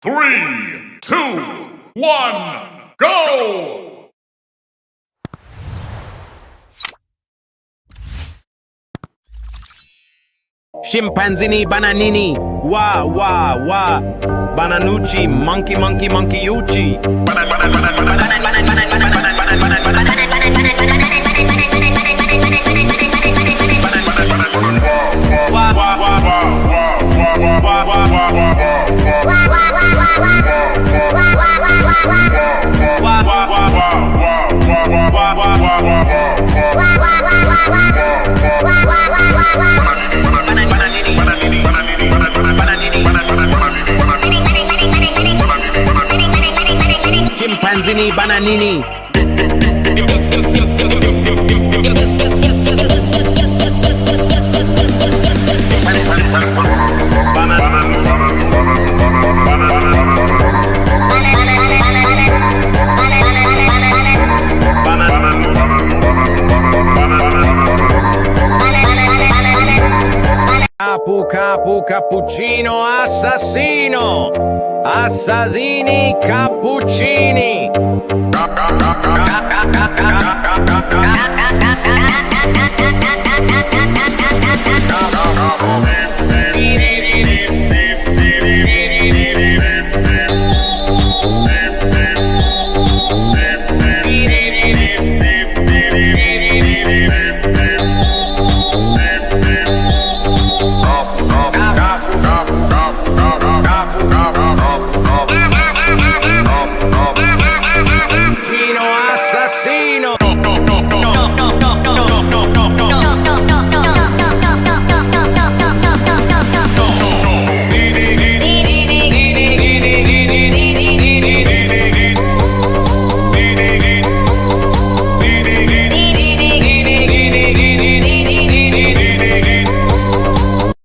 3, 2, 1, go! Shimpanzini, bananini, wah, wah, wah. Bananucci, monkey, monkey, monkey, uchi. Shimpanzini, bananini. Cappuccino, assassino, assassini, cappuccini.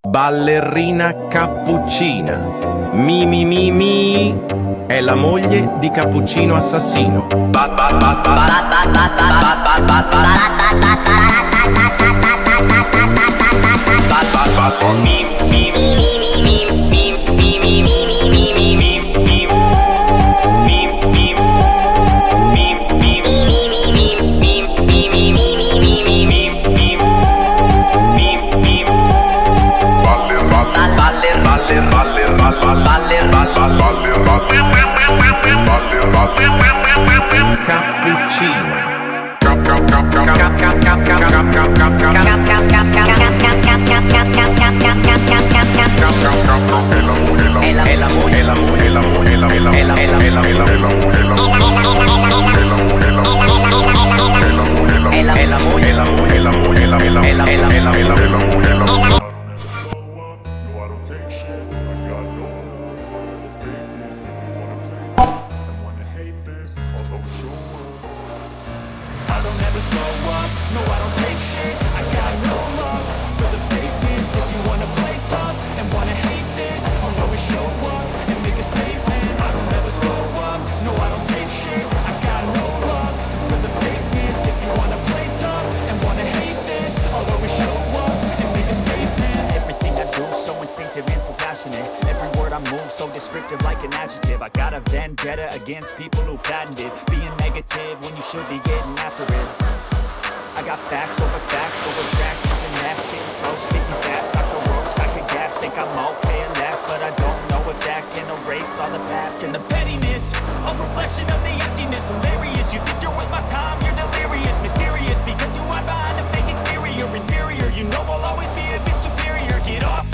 Ballerina cappuccina, mi, è la moglie di Cappuccino assassino. Like an adjective, I got a vendetta against people who patented being negative when you should be getting after it. I got facts over tracks, isn't ass getting slow, speaking fast, I could roast, I could gas, think I'm okay at last, but I don't know if that can erase all the past and the pettiness over